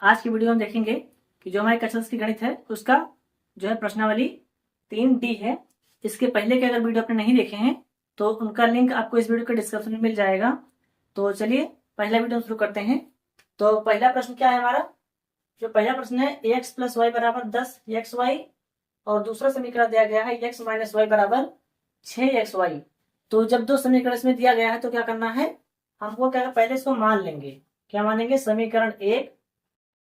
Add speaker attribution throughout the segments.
Speaker 1: आज की वीडियो में देखेंगे कि जो हमारे कक्षा की गणित है उसका जो है प्रश्नावली 3D है। इसके पहले के अगर वीडियो आपने नहीं देखे हैं तो उनका लिंक आपको इस वीडियो के डिस्क्रिप्शन में मिल जाएगा। तो चलिए पहला वीडियो शुरू करते हैं। तो पहला प्रश्न क्या है हमारा, जो पहला प्रश्न है एक्स प्लस वाई बराबर 10xy और दूसरा समीकरण दिया गया है एक्स माइनस वाई बराबर 6xy। तो जब दो समीकरण इसमें दिया गया है तो क्या करना है, हमको क्या पहले इसको मान लेंगे। क्या मानेंगे, समीकरण 1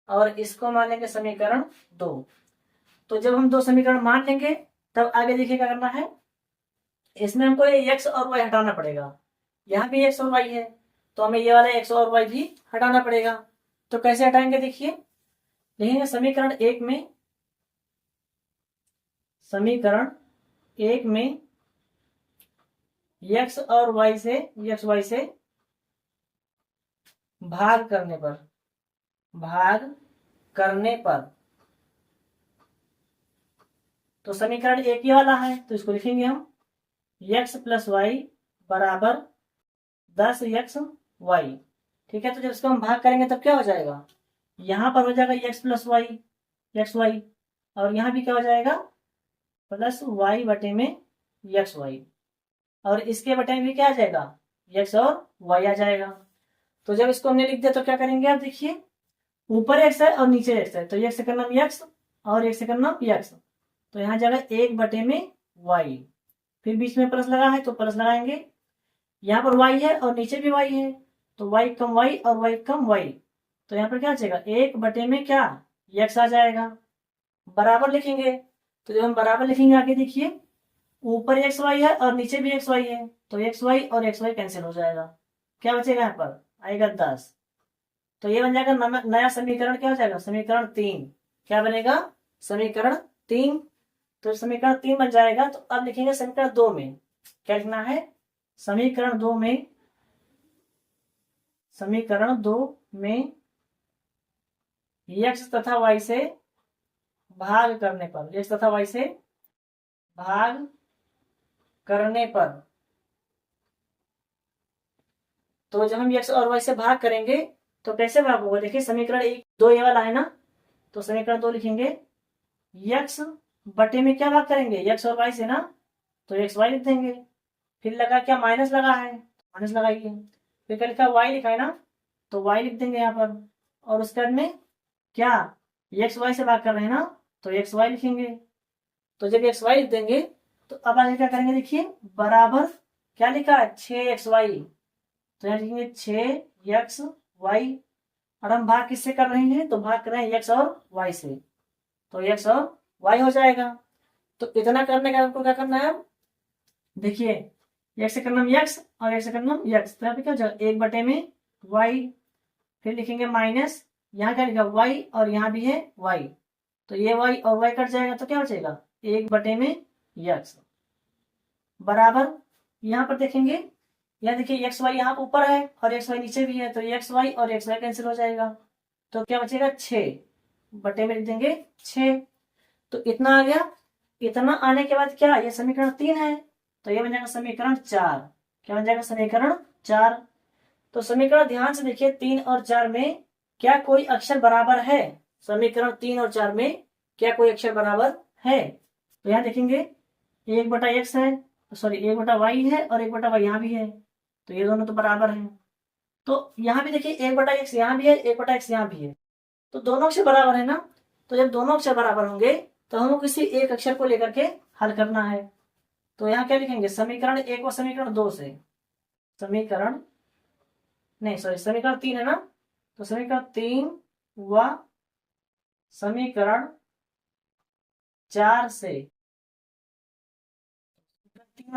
Speaker 1: और इसको मान लेंगे समीकरण 2। तो जब हम दो समीकरण मान लेंगे तब आगे देखिए क्या करना है, इसमें हमको ये एक्स और वाई हटाना पड़ेगा। यहाँ भी एक्स और वाई है तो हमें ये वाला एक्स और वाई भी हटाना पड़ेगा। तो कैसे हटाएंगे, देखिए लिखेंगे समीकरण 1 में एक्स और वाई से भाग करने पर तो समीकरण 1 ही वाला है तो इसको लिखेंगे हम x प्लस वाई बराबर 10xy। ठीक है, तो जब इसको हम भाग करेंगे तब क्या हो जाएगा, यहां पर हो जाएगा x प्लस वाई xy और यहां भी क्या हो जाएगा प्लस y बटे में xy और इसके बटे में भी क्या आ जाएगा x और y आ जाएगा। तो जब इसको हमने लिख दिया तो क्या करेंगे, आप देखिए ऊपर x है और नीचे x है तो x का नाम x और x का नाम x, तो यहाँ जाएगा 1 बटे में y, फिर बीच में प्लस लगा है तो प्लस लगाएंगे। यहाँ पर y है और नीचे भी y है तो y कम y और y कम y, तो यहाँ पर क्या जाएगा 1 बटे में क्या x आ जाएगा। बराबर लिखेंगे तो जब हम बराबर लिखेंगे आगे देखिए ऊपर xy है और नीचे भी xy है तो xy और xy कैंसिल हो जाएगा। क्या बचेगा, यहाँ पर आएगा 10। तो ये बन जाएगा नया समीकरण, क्या हो जाएगा समीकरण 3। क्या बनेगा, समीकरण 3। तो समीकरण 3 बन जाएगा। तो अब लिखेंगे समीकरण 2 में क्या लिखना है, समीकरण 2 में x तथा y से भाग करने पर तो जब हम x और y से भाग करेंगे तो कैसे भाग होगा, देखिए समीकरण 1 2 ये वाला है ना, तो समीकरण 2 लिखेंगे x बटे में क्या भाग करेंगे x और y से ना, तो एक्स वाई लिख देंगे। फिर लगा क्या माइनस लगा है माइनस लगाइए, फिर क्या लिखा y लिखा है ना तो y लिख देंगे यहाँ पर, और उसके बाद में क्या एक्स वाई से भाग कर रहे हैं ना तो एक्स वाई लिखेंगे। तो जब एक्स वाई लिख देंगे तो अब आगे क्या करेंगे, देखिए बराबर क्या लिखा है 6xy, तो यहाँ लिखेंगे 6xy और हम भाग किससे कर रहे हैं, तो भाग कर रहे हैं x और y से, तो x और y हो जाएगा। तो इतना करने का आपको क्या करना है, देखिए x से करना x और x से करना x, तो यहाँ पे क्या हो जाएगा 1 बटे में y, फिर लिखेंगे माइनस यहाँ क्या लिखा y और यहाँ भी है y, तो ये y और y कट जाएगा तो क्या हो जाएगा 1 बटे में x बराबर यहाँ पर देखेंगे, यहाँ देखिए एक्स वाई यहाँ ऊपर है और एक्स वाई नीचे भी है तो एक्स वाई और एक्स वाई कैंसिल हो जाएगा। तो क्या बचेगा 6 बटे में लिख देंगे 6। तो इतना आ गया। इतना आने के बाद क्या, ये समीकरण 3 है तो ये बन जाएगा समीकरण 4। क्या बन जाएगा समीकरण 4। तो समीकरण ध्यान से देखिए 3 और 4 में क्या कोई अक्षर बराबर है, समीकरण 3 और 4 में क्या कोई अक्षर बराबर है, तो यहाँ देखेंगे 1 बटा x है, सॉरी 1 बटा वाई है और 1 बटा वाई यहाँ भी है तो ये दोनों तो बराबर हैं। तो यहाँ भी देखिए 1 बटा x यहाँ भी है 1 बटा x यहाँ भी है, तो दोनों अक्षर बराबर है ना। तो जब दोनों अक्षर बराबर होंगे तो हमको किसी एक अक्षर को लेकर के हल करना है। तो यहाँ क्या लिखेंगे समीकरण 1 और समीकरण 2 से समीकरण 3 है ना, तो समीकरण 3 व समीकरण 4 से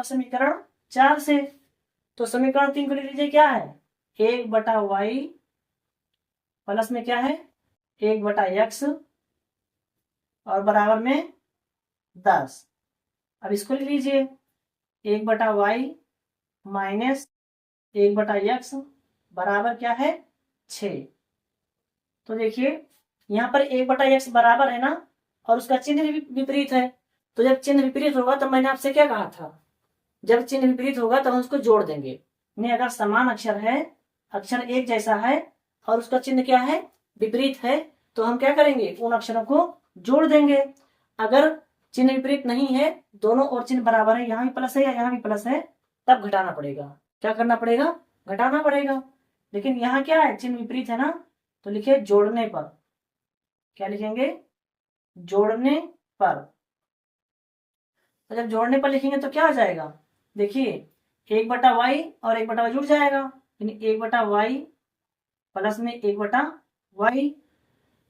Speaker 1: समीकरण 4 से, तो समीकरण 3 को लिख लीजिए क्या है 1 बटा वाई प्लस में क्या है 1 बटा x और बराबर में 10। अब इसको लिख लीजिए 1 बटा वाई माइनस 1 बटा x बराबर क्या है 6। तो देखिए यहाँ पर 1 बटा x बराबर है ना और उसका चिन्ह विपरीत है, तो जब चिन्ह विपरीत होगा तब मैंने आपसे क्या कहा था, जब चिन्ह विपरीत होगा तब हम उसको जोड़ देंगे। नहीं, अगर समान अक्षर है, अक्षर एक जैसा है और उसका चिन्ह क्या है विपरीत है, तो हम क्या करेंगे, उन अक्षरों को जोड़ देंगे। अगर चिन्ह विपरीत नहीं है, दोनों और चिन्ह बराबर है, यहाँ भी प्लस है या यहाँ भी प्लस है, तब घटाना पड़ेगा। क्या करना पड़ेगा, घटाना पड़ेगा। लेकिन यहाँ क्या है, चिन्ह विपरीत है ना, तो लिखिए जोड़ने पर। क्या लिखेंगे, जोड़ने पर। तो जब जोड़ने पर लिखेंगे तो क्या आ जाएगा, देखिए 1/y और 1/y जुड़ जाएगा, यानी 1/y प्लस में 1/y,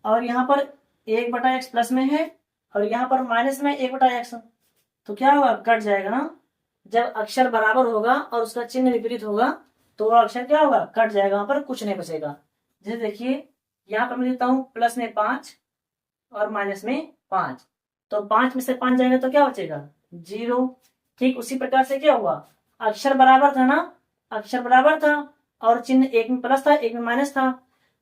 Speaker 1: और यहाँ पर 1/x प्लस में है और यहाँ पर माइनस में 1/x, तो क्या होगा, कट जाएगा ना। जब अक्षर बराबर होगा और उसका चिन्ह विपरीत होगा तो वह अक्षर क्या होगा, कट जाएगा, वहां पर कुछ नहीं बचेगा। जैसे देखिए यहाँ पर मैं देता हूँ प्लस में 5 और माइनस में 5, तो 5 में से 5 जाएगा तो क्या बचेगा, 0। ठीक उसी प्रकार से क्या हुआ, अक्षर बराबर था ना, अक्षर बराबर था और चिन्ह एक में प्लस था एक में माइनस था,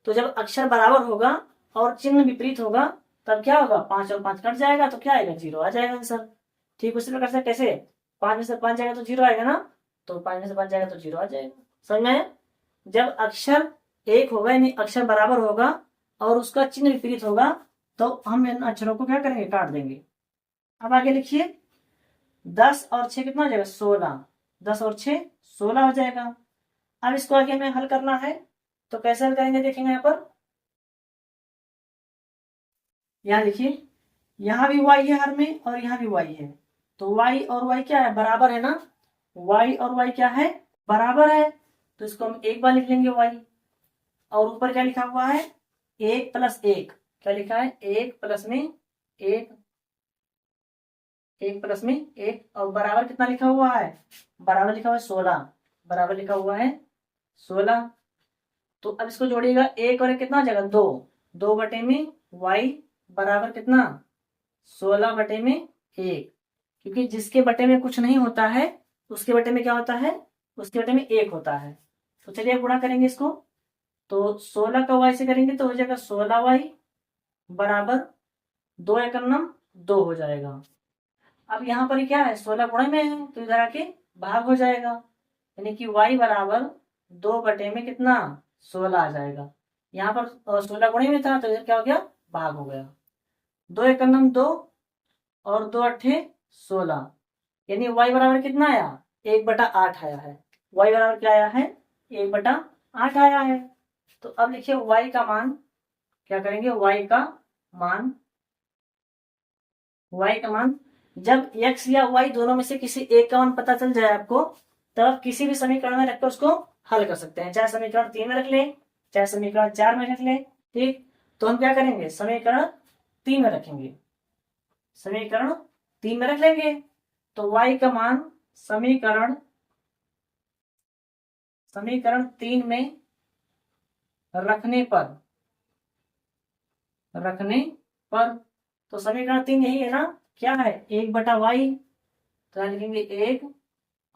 Speaker 1: तो जब अक्षर बराबर होगा और चिन्ह विपरीत होगा तब क्या होगा, 5 और 5 कट जाएगा तो क्या आएगा, 0 आ जाएगा आंसर। ठीक उसी प्रकार से कैसे, 5 में से 5 जाएगा तो 0 आएगा ना, तो 5 में से 5 जाएगा तो 0 आ जाएगा। समझ में आया। जब अक्षर एक होगा यानी अक्षर बराबर होगा और उसका चिन्ह विपरीत होगा तो हम इन अक्षरों को क्या करेंगे, काट देंगे। अब आगे लिखिए 10 और 6 कितना हो जाएगा, 16। 10 और 6 16 हो जाएगा। अब इसको आगे हमें हल करना है, तो कैसे हल करेंगे देखेंगे। यहाँ पर यहाँ देखिए यहाँ भी y है हर में और यहाँ भी y है, तो y और y क्या है, बराबर है ना। y और y क्या है, बराबर है, तो इसको हम एक बार लिख लेंगे y, और ऊपर क्या लिखा हुआ है, 1 + 1। क्या लिखा है, 1 प्लस में 1, 1 प्लस में 1, और बराबर कितना लिखा हुआ है, बराबर लिखा हुआ है 16, बराबर लिखा हुआ है 16। तो अब इसको जोड़िएगा, 1 और 1 कितना हो जाएगा, 2, 2 बटे में y बराबर कितना, 16 बटे में 1, क्योंकि जिसके बटे में कुछ नहीं होता है उसके बटे में क्या होता है, उसके बटे में 1 होता है। तो चलिए गुणा करेंगे इसको, तो 16 का y से करेंगे तो हो जाएगा 16y बराबर 2 एकम 2 हो जाएगा। अब यहाँ पर क्या है, 16 गुणे में है तो इधर आके भाग हो जाएगा, यानी कि y बराबर 2 बटे में कितना, 16 आ जाएगा। यहाँ पर 16 गुणे में था तो इधर क्या हो गया, भाग हो गया। 2 एकम 2 और 2 अट्ठे 16, यानी y बराबर कितना आया, 1/8 आया है। y बराबर क्या आया है, 1/8 आया है। तो अब लिखिए y का मान, क्या करेंगे, y का मान, जब x या y दोनों में से किसी एक का मान पता चल जाए आपको, तब किसी भी समीकरण में रखकर उसको हल कर सकते हैं। चाहे समीकरण 3 में रख लें, चाहे समीकरण 4 में रख लें। ठीक, तो हम क्या करेंगे, समीकरण 3 में रखेंगे, समीकरण 3 में रख लेंगे। तो y का मान समीकरण 3 में रखने पर तो समीकरण 3 यही है ना, क्या है, 1/y, तो यहाँ लिखेंगे 1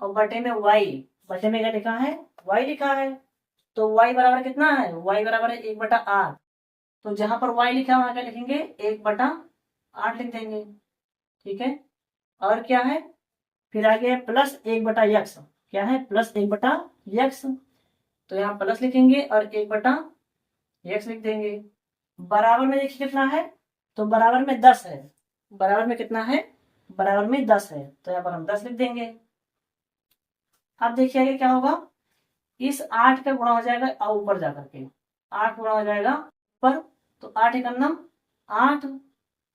Speaker 1: और बटे में y, बटे में क्या लिखा है, y लिखा है। तो y बराबर कितना है, y बराबर है 1/8, तो जहां पर y लिखा है वहां क्या लिखेंगे, 1/8 लिख देंगे। ठीक है, और क्या है, फिर आगे प्लस 1/x, क्या है, प्लस 1/x, तो यहाँ प्लस लिखेंगे और 1/x लिख देंगे। बराबर में देखिए कितना है, तो बराबर में 10 है, बराबर में कितना है, बराबर में 10 है, तो यहाँ पर हम 10 लिख देंगे। अब देखिए आगे क्या होगा, इस 8 का गुणा हो जाएगा और ऊपर जाकर के 8 गुणा हो जाएगा ऊपर, तो 8 एकम 8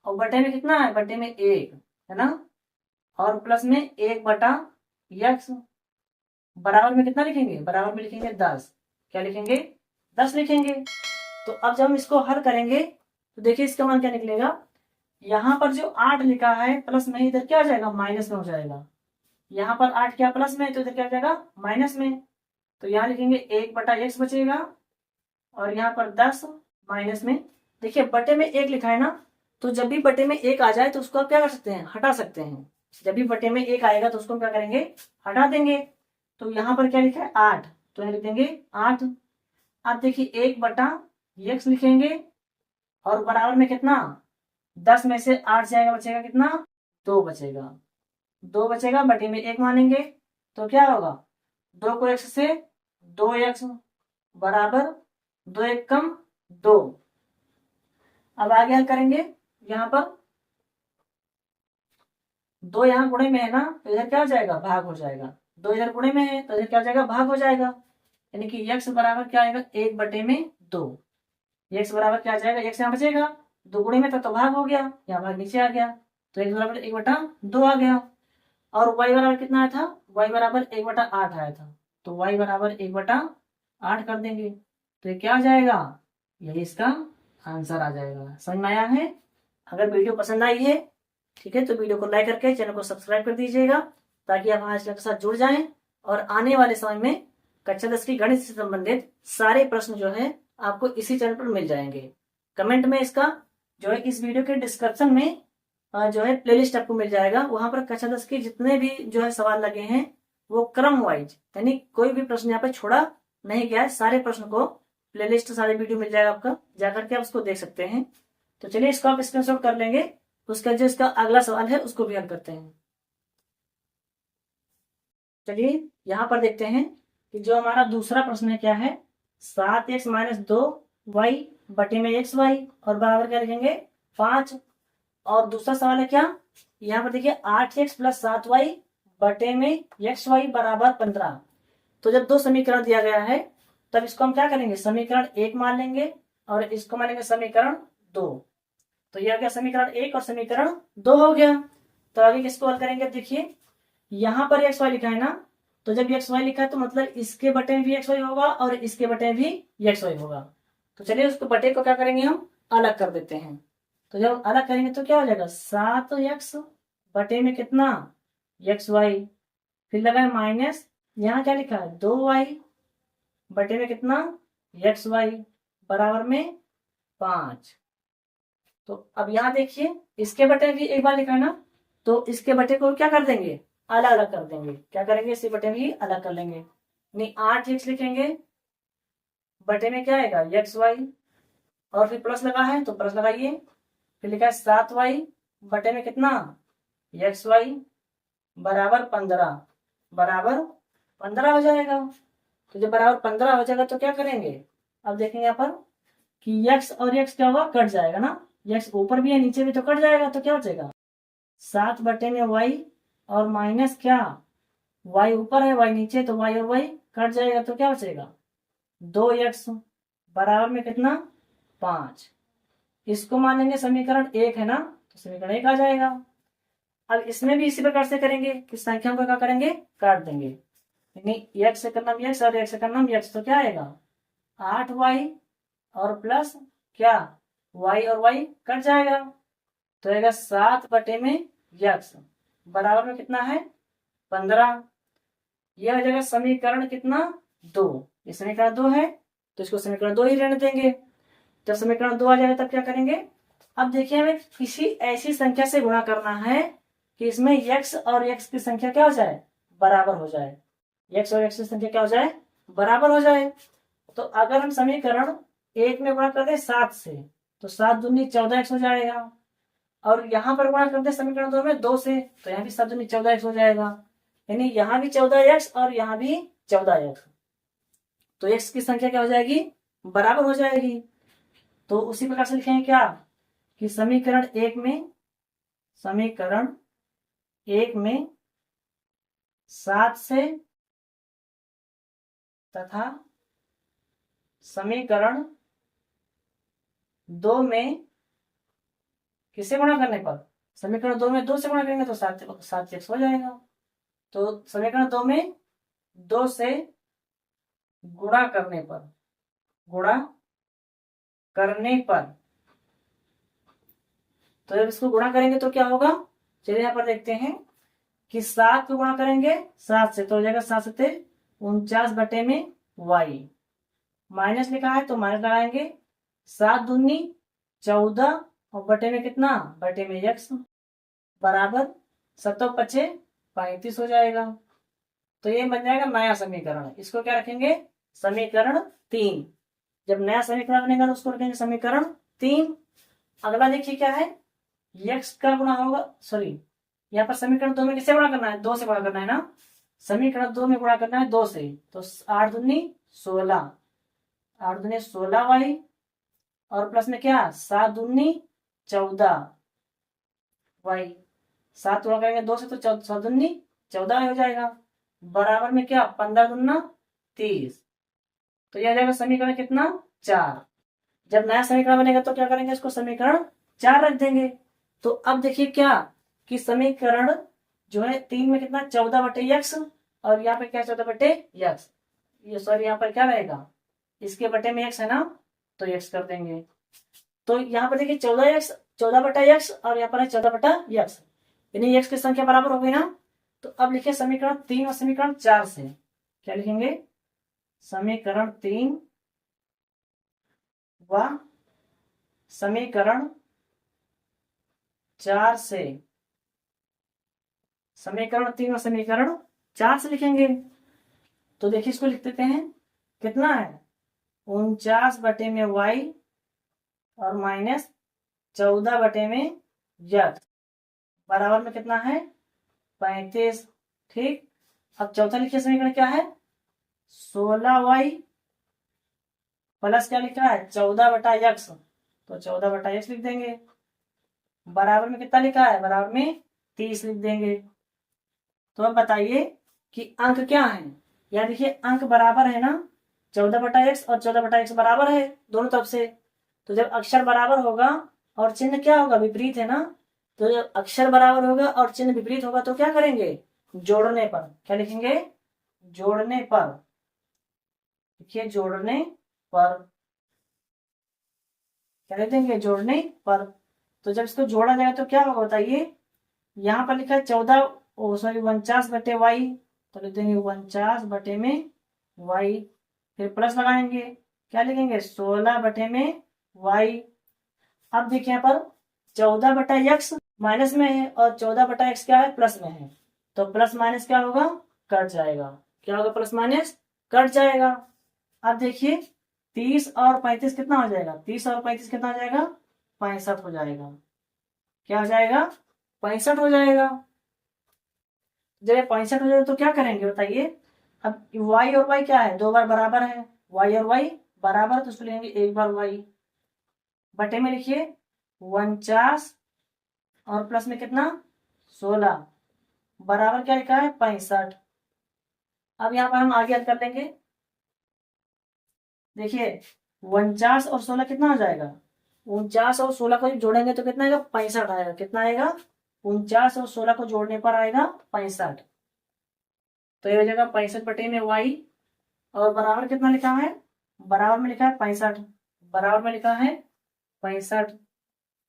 Speaker 1: और बटे में कितना है, बटे में 1 है ना, और प्लस में 1/x, बराबर में कितना लिखेंगे, बराबर में लिखेंगे 10। क्या लिखेंगे, 10 लिखेंगे। तो अब जब हम इसको हल करेंगे तो देखिए इसका मान क्या निकलेगा, यहाँ पर जो 8 लिखा है प्लस में, इधर क्या हो जाएगा, माइनस में हो जाएगा। यहाँ पर 8 क्या प्लस में, तो इधर क्या हो जाएगा, माइनस में, तो यहाँ लिखेंगे 1/x बचेगा, और यहाँ पर 10 माइनस में, देखिए बटे में 1 लिखा है ना, तो जब भी बटे में 1 आ जाए तो उसको आप क्या कर सकते हैं, हटा सकते हैं। जब भी बटे में 1 आएगा तो उसको हम क्या करेंगे, हटा देंगे। तो यहाँ पर क्या लिखा है, 8, तो यहाँ लिख देंगे 8। अब देखिए 1/x लिखेंगे और बराबर में कितना, 10 में से 8 जाएगा, बचेगा कितना, 2 बचेगा, 2 बचेगा, बटे में 1 मानेंगे तो क्या होगा, 2 को x से 2x बराबर 2 एकम 2, अब आगे हल करेंगे। यहाँ पर 2 यहाँ गुणे में है ना, तो इधर क्या हो जाएगा, भाग हो जाएगा। 2 इधर गुणे में है तो इधर क्या हो जाएगा, भाग हो जाएगा। यानी कि x बराबर क्या आएगा, 1/2। x बराबर क्या आ जाएगा, x यहाँ बचेगा, 2 गुणे में था तो भाग हो गया, यहाँ भाग नीचे आ गया, तो x बराबर 1/2 आ गया। और y बराबर कितना आया था, y बराबर 1/8 आया था, तो y बराबर 1/8 कर देंगे, तो ये क्या आ जाएगा, यही इसका आंसर आ जाएगा। समझ में आया है? अगर वीडियो पसंद आई है, ठीक है, तो वीडियो को लाइक करके चैनल को सब्सक्राइब कर दीजिएगा, ताकि आप हमारे चैनल के साथ जुड़ जाएं और आने वाले समय में कक्षा 10 की गणित से संबंधित सारे प्रश्न जो है आपको इसी चैनल पर मिल जाएंगे। कमेंट में इसका जो है इस वीडियो के डिस्क्रिप्शन में जो है प्लेलिस्ट आपको मिल जाएगा, वहां पर कक्षा 10 के जितने भी जो है सवाल लगे हैं वो क्रम वाइज, यानी कोई भी प्रश्न यहाँ पे छोड़ा नहीं गया है, सारे प्रश्न को प्लेलिस्ट सारे वीडियो मिल जाएगा आपका, जाकर के आप उसको देख सकते हैं। तो चलिए इसको आप स्क्रीनशॉट कर लेंगे, उसका जो इसका अगला सवाल है उसको भी हल करते हैं। चलिए यहाँ पर देखते हैं कि जो हमारा दूसरा प्रश्न है क्या है, 7x - 2y बटे में xy और बराबर क्या लिखेंगे 5। और दूसरा सवाल है क्या, यहाँ पर देखिए 8x + 7y बटे में xy बराबर 15। तो जब 2 समीकरण दिया गया है तब इसको हम क्या करेंगे, समीकरण 1 मान लेंगे और इसको मानेंगे समीकरण 2। तो यह गया समीकरण 1 और समीकरण 2 हो गया। तो आगे किसको हल करेंगे, देखिए यहाँ पर xy लिखा है ना, तो जब xy लिखा है तो मतलब इसके बटे में भी xy होगा और इसके बटे में भी xy होगा। तो चलिए उसको बटे को क्या करेंगे, हम अलग कर देते हैं। तो जब अलग करेंगे तो क्या हो जाएगा, 7x बटे में कितना xy, फिर लगा है माइनस, यहाँ क्या लिखा है 2y बटे में कितना xy बराबर में 5। तो अब यहाँ देखिए इसके बटे भी एक बार लिखा है ना, तो इसके बटे को क्या कर देंगे, अलग अलग कर देंगे। क्या करेंगे, इसके बटे भी अलग कर लेंगे, यानी 8x लिखेंगे, बटे में क्या आएगा xy, और फिर प्लस लगा है तो प्लस लगाइए, फिर लिखा है 7y बटे में कितना xy बराबर 15, बराबर 15 हो जाएगा। तो जब बराबर 15 हो जाएगा तो क्या करेंगे, अब देखेंगे यहाँ पर कि x और x क्या होगा, कट जाएगा ना, x ऊपर भी है नीचे भी तो कट जाएगा, तो क्या हो जाएगा 7 बटे में y और माइनस क्या, y ऊपर है y नीचे, तो y और y कट जाएगा, तो क्या बचेगा 2x बराबर में कितना 5। इसको मानेंगे समीकरण 1 है ना, तो समीकरण 1 आ जाएगा। अब इसमें भी इसी प्रकार से करेंगे कि संख्या को क्या करेंगे, काट देंगे, यानी x से करना x और x से करना x, तो क्या आएगा 8y और प्लस क्या y और y कट जाएगा, तो आएगा 7 बटे में x बराबर में कितना है 15। यह हो जाएगा समीकरण कितना 2, ये समीकरण 2 है तो इसको समीकरण 2 ही रहने देंगे। जब समीकरण 2 आ जाएगा तब क्या करेंगे, अब देखिए हमें किसी ऐसी संख्या से गुणा करना है कि इसमें x और x की संख्या क्या हो जाए, बराबर हो जाए, x और x की संख्या क्या हो जाए, बराबर हो जाए। तो अगर हम समीकरण 1 में गुणा कर दे 7 से, तो 7 दूनी 14x हो जाएगा, और यहाँ पर गुणा करते समीकरण 2 में 2 से, तो यहाँ भी 7 दूनी 14x हो जाएगा, यानी यहाँ भी 14x और यहाँ भी 14x, तो x की संख्या क्या हो जाएगी, बराबर हो जाएगी। तो उसी प्रकार से लिखेंगे क्या कि समीकरण 1 में 7 से तथा समीकरण 2 में किसे गुणा करने पर, समीकरण 2 में 2 से गुणा करेंगे तो 7x हो जाएगा। तो समीकरण 2 में 2 से गुणा करने पर तो जब इसको गुणा करेंगे तो क्या होगा, चलिए यहाँ पर देखते हैं कि 7 को गुणा करेंगे 7 से तो हो जाएगा 7 से 49 बटे में y, माइनस लिखा है तो माइनस लगाएंगे, 7 दूनी 14 और बटे में कितना, बटे में x बराबर 7 पचे 35 हो जाएगा। तो ये बन जाएगा नया समीकरण, इसको क्या रखेंगे समीकरण 3। जब नया समीकरण बनेगा तो उसको रखेंगे समीकरण 3। अगला देखिए क्या है, x का गुणा होगा, सॉरी यहाँ पर समीकरण 2 में किससे गुणा करना है, 2 से गुणा करना है ना, समीकरण 2 में गुणा करना है 2 से, तो 8 दूनी 16, 8 दूनी 16y और प्लस में क्या 7 दूनी 14 वाई, 7 गुणा करेंगे 2 से तो 7 दूनी 14 हो जाएगा, बराबर में क्या 15 दूना 30। तो यह जाएगा समीकरण कितना 4। जब नया समीकरण बनेगा तो क्या करेंगे, इसको समीकरण 4 रख देंगे। तो अब देखिए क्या कि समीकरण जो है 3 में कितना 14/x, और यहाँ पे क्या 14/x, ये सॉरी यहाँ पर क्या रहेगा इसके बटे में x है ना, तो x कर देंगे। तो यहाँ पर देखिए 14x 14/x और यहाँ पर है 14/x, यानी x की संख्या बराबर हो गई ना। तो अब लिखे समीकरण 3 और समीकरण 4 से, क्या लिखेंगे समीकरण 3 व समीकरण 4 से, समीकरण 3 और समीकरण 4 से लिखेंगे। तो देखिए इसको लिख देते हैं, कितना है 49/y और माइनस 14/x बराबर में कितना है 35। ठीक, अब चौथा लिखिए समीकरण क्या है 16y प्लस क्या लिखा है 14/x, तो 14/x लिख देंगे, बराबर में कितना लिखा है बराबर में 30 लिख देंगे। तो अब बताइए कि अंक क्या है, या देखिए अंक बराबर है ना 14/x और 14/x बराबर है दोनों तरफ से। तो जब अक्षर बराबर होगा और चिन्ह क्या होगा विपरीत है ना, तो जब अक्षर बराबर होगा और चिन्ह विपरीत होगा तो क्या करेंगे जोड़ने पर, क्या लिखेंगे जोड़ने पर, देखिए जोड़ने पर क्या लिख देंगे जोड़ने पर। तो जब इसको जोड़ा जाएगा तो क्या होगा बताइए, यहाँ पर लिखा है 49/y, तो लिख देंगे 49/y, फिर प्लस लगाएंगे क्या लिखेंगे 16/y। अब देखिए यहाँ पर 14/x माइनस में है और 14/x क्या है प्लस में है, तो प्लस माइनस क्या होगा कट जाएगा, क्या होगा प्लस माइनस कट जाएगा। अब देखिए 30 और 35 कितना हो जाएगा, 30 और 35 कितना हो जाएगा 65 हो जाएगा, क्या हो जाएगा 65 हो जाएगा। जब 65 हो जाएगा तो क्या करेंगे बताइए, अब y और y क्या है दो बार बराबर है, y और y बराबर, तो उसको लेंगे एक बार y, बटे में लिखिए 49 और प्लस में कितना 16 बराबर क्या लिखा है 65। अब यहाँ पर हम आगे हल कर लेंगे, देखिए 49 और 16 कितना हो जाएगा, 49 और 16 को जोड़ेंगे तो कितना आएगा 65 आएगा, कितना आएगा 49 और 16 को जोड़ने पर आएगा 65। तो ये हो जाएगा 65/y, और बराबर कितना लिखा है बराबर में लिखा है 65, बराबर में लिखा है 65।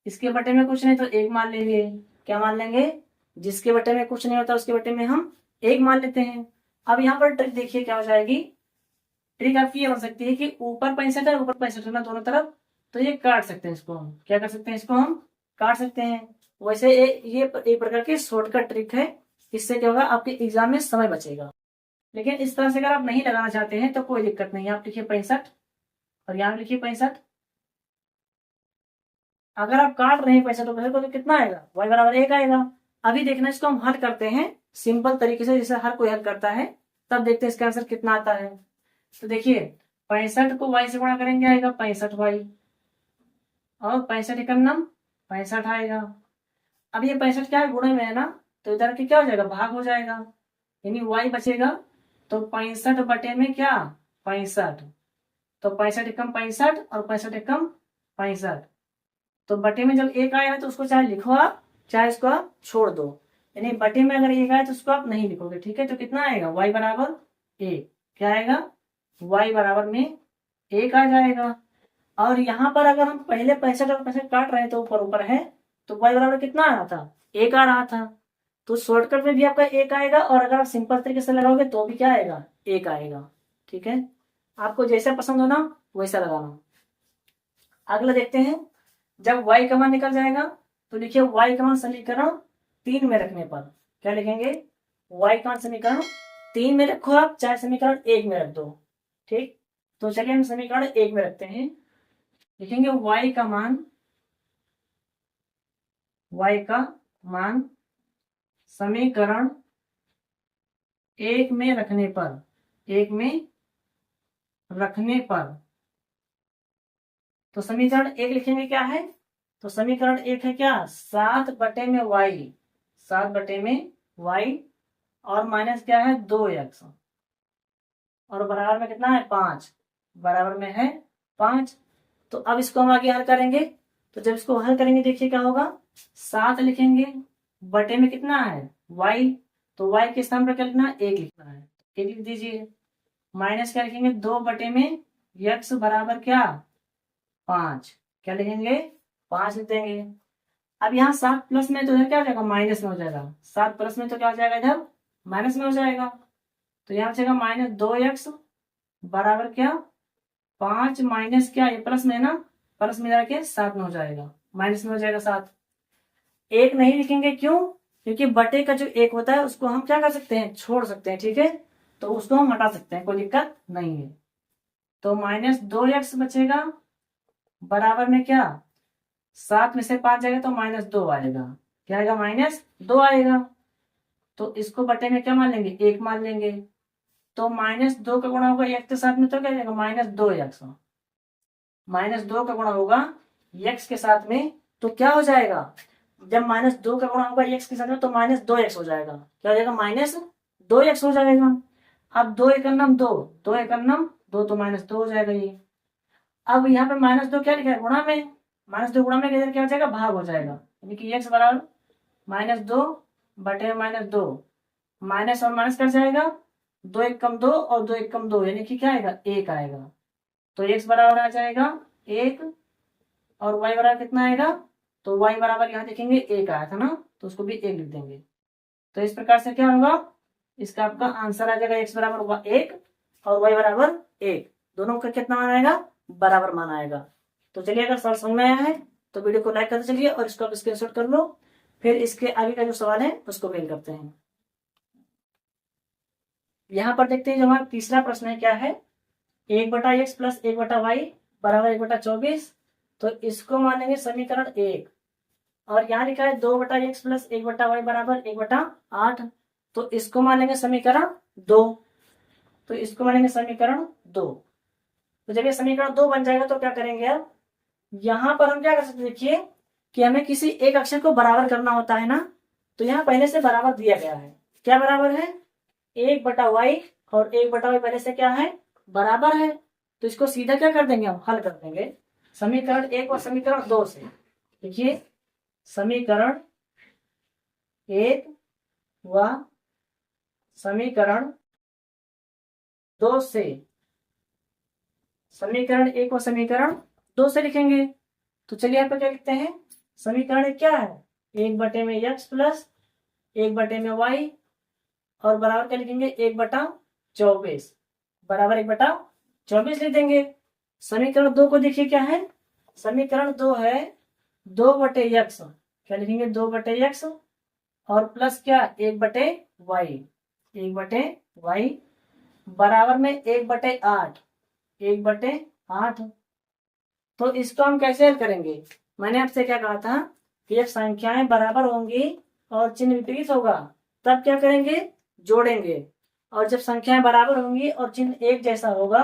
Speaker 1: इसके बटे में कुछ नहीं तो एक मान लेंगे, क्या मान लेंगे जिसके बटे में कुछ नहीं होता उसके बटे में हम एक मान लेते हैं। अब यहाँ पर ट्रिक देखिए क्या हो जाएगी, ट्रिक आपकी ये हो सकती है कि ऊपर 65 है ऊपर 65 है ना दोनों तरफ, तो ये काट सकते हैं, इसको हम क्या कर सकते हैं इसको हम काट सकते हैं। वैसे ये एक प्रकार की शॉर्टकट ट्रिक है, इससे क्या होगा आपके एग्जाम में समय बचेगा। लेकिन इस तरह से अगर आप नहीं लगाना चाहते हैं तो कोई दिक्कत नहीं है, आप लिखिए 65 और यहाँ लिखिए 65। अगर आप काट रहे हैं 65 तो कितना आएगा y बराबर 1 आएगा। अभी देखना इसको हम हल करते हैं सिंपल तरीके से जैसे हर कोई हल करता है, तब देखते हैं इसका आंसर कितना आता है। तो देखिए 65 को y से गुणा करेंगे आएगा 65y, और 65 एकम नम 65 आएगा। अब ये 65 क्या है गुणे में है ना, तो इधर के क्या हो जाएगा भाग हो जाएगा, यानी y बचेगा, तो 65 बटे में क्या 65, तो 65 एकम 65 और 65 एकम 65, तो बटे में जब एक आया है तो उसको चाहे लिखो आप चाहे इसको आप छोड़ दो, यानी बटे में अगर एक आया तो उसको आप नहीं लिखोगे, ठीक है। तो कितना आएगा y बराबर 1, क्या आएगा y बराबर में 1 आ जाएगा। और यहाँ पर अगर हम पहले 65 और 65 काट रहे हैं तो ऊपर ऊपर है, तो y बराबर कितना आ रहा था 1 आ रहा था, तो शॉर्टकट में भी आपका 1 आएगा, और अगर आप सिंपल तरीके से लगाओगे तो भी क्या आएगा 1 आएगा, ठीक है। आपको जैसा पसंद हो ना वैसा लगाना। अगला देखते हैं, जब y का मान निकल जाएगा तो लिखिए y का मान समीकरण 3 में रखने पर क्या लिखेंगे, y का मान समीकरण 3 में रखो आप चाहे समीकरण 1 में रख दो, ठीक। तो चलिए हम समीकरण 1 में रखते हैं, लिखेंगे y का मान समीकरण 1 में रखने पर तो समीकरण 1 लिखेंगे क्या है, तो समीकरण 1 है क्या, 7/y, 7/y और माइनस क्या है 2x और बराबर में कितना है 5, बराबर में है 5। तो अब इसको हम आगे हल करेंगे, तो जब इसको हल करेंगे देखिए क्या होगा, 7 लिखेंगे बटे में कितना है y, तो y के स्थान पर क्या लिखना है 1 लिखना है, 1 लिख दीजिए। माइनस क्या लिखेंगे 2 में x बराबर क्या 5, क्या लिखेंगे 5 लिख देंगे। अब यहाँ 7 प्लस में तो इधर क्या हो जाएगा माइनस में हो जाएगा, 7 प्लस में तो क्या हो जाएगा इधर माइनस में हो जाएगा, तो यहाँ जाएगा -2x बराबर क्या 5 माइनस क्या, ये प्लस में है ना, प्लस में जाके 7 में हो जाएगा, माइनस में हो जाएगा 7। 1 नहीं लिखेंगे क्यों, क्योंकि बटे का जो 1 होता है उसको हम क्या कर सकते हैं छोड़ सकते हैं, ठीक है, तो उसको हम हटा सकते हैं, कोई दिक्कत नहीं है। तो -2x बचेगा बराबर में क्या 7 में से 5 जाएगा तो -2 आएगा, क्या आएगा -2 आएगा। तो इसको बटे में क्या मान लेंगे 1 मान लेंगे, तो -2 का गुणा होगा x के साथ में तो क्या जाएगा -2x, -2 का गुणा होगा x के साथ में तो क्या हो जाएगा, जब -2 का गुणा होगा x के साथ में तो -2x हो जाएगा, क्या हो जाएगा -2x हो जाएगा। अब 2 एकम 2, 2 एकम 2 तो -2 हो जाएगा ये। अब यहाँ पे -2 क्या लिखा है गुणा में, -2 गुणा में किधर क्या हो जाएगा भाग हो जाएगा, यानी कि x बराबर -2 बटे -2, माइनस और माइनस कर जाएगा, 2 एकम 2 और 2 एकम 2 यानी कि क्या आएगा 1 आएगा, तो x बराबर आ जाएगा 1 और y बराबर कितना आएगा, तो y बराबर यहाँ देखेंगे 1 आया था ना, तो उसको भी 1 लिख देंगे। तो इस प्रकार से क्या होगा, इसका आपका आंसर आ जाएगा x बराबर 1 और y बराबर 1, दोनों का कितना मान आएगा बराबर मान आएगा। तो चलिए अगर सवाल समझ में आया है तो वीडियो को लाइक करते चलिए और इसको आप स्क्रीनशॉट कर लो, फिर इसके आगे का जो सवाल है उसको फिल करते हैं। यहाँ पर देखते हैं जो हमारा तीसरा प्रश्न है क्या है, 1/x प्लस 1/y बराबर 1/24, तो इसको मानेंगे समीकरण 1। और यहाँ लिखा है 2/x प्लस 1/y बराबर 1/8, तो इसको मानेंगे समीकरण 2, तो इसको मानेंगे समीकरण 2। तो जब ये समीकरण 2 बन जाएगा तो क्या करेंगे, अब यहाँ पर हम क्या कर सकते हैं, देखिए कि हमें किसी एक अक्षर को बराबर करना होता है ना, तो यहाँ पहले से बराबर दिया गया है, क्या बराबर है 1/y और 1/y पहले से क्या है बराबर है, तो इसको सीधा क्या कर देंगे हम हल कर देंगे समीकरण 1 और समीकरण 2 से। देखिए समीकरण 1 व समीकरण 2 से, समीकरण 1 और समीकरण 2 से लिखेंगे। तो चलिए यहाँ पर क्या लिखते हैं, समीकरण क्या है 1/x प्लस 1/y और बराबर क्या लिखेंगे 1/24 बराबर 1/24 लिख देंगे। समीकरण 2 को देखिए क्या है, समीकरण 2 है 2/x, क्या लिखेंगे 2/x और प्लस क्या 1/y, 1/y बराबर में 1/8, 1/8। तो इसको हम कैसे हल करेंगे, मैंने आपसे क्या कहा था कि जब संख्याएं बराबर होंगी और चिन्ह विपरीत होगा तब क्या करेंगे जोड़ेंगे, और जब संख्याएं बराबर होंगी और चिन्ह एक जैसा होगा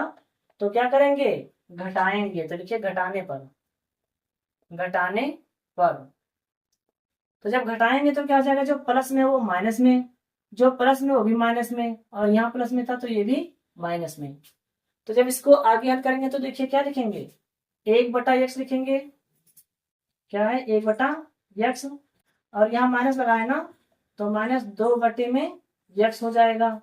Speaker 1: तो क्या करेंगे घटाएंगे। तो लिखिए घटाने पर, घटाने पर। तो जब घटाएंगे तो क्या हो जाएगा, जो प्लस में वो माइनस में, जो प्लस में वो भी माइनस में, और यहाँ प्लस में था तो ये भी माइनस में। तो जब इसको आगे हल करेंगे तो देखिए क्या लिखेंगे 1/x लिखेंगे, क्या है 1/x और यहाँ माइनस लगाए ना तो -2/x हो जाएगा,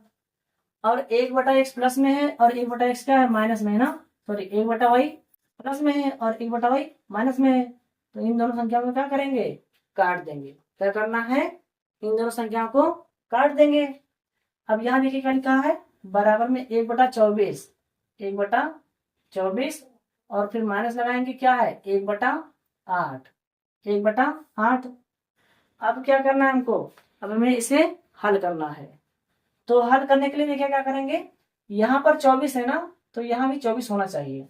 Speaker 1: और 1/x प्लस में है और 1/x क्या है माइनस में है ना, सॉरी 1/y प्लस में है और 1/y माइनस में है, तो इन दोनों संख्याओं को क्या करेंगे काट देंगे। क्या करना है, इन दोनों संख्याओं को काट देंगे। अब यहाँ देखिए क्या लिखा है बराबर में 1/24, 1/24 और फिर माइनस लगाएंगे क्या है 1/8, 1/8। अब क्या करना है हमको, अब हमें इसे हल करना है। तो हल करने के लिए देखिए क्या करेंगे, यहाँ पर 24 है ना तो यहाँ भी 24 होना चाहिए,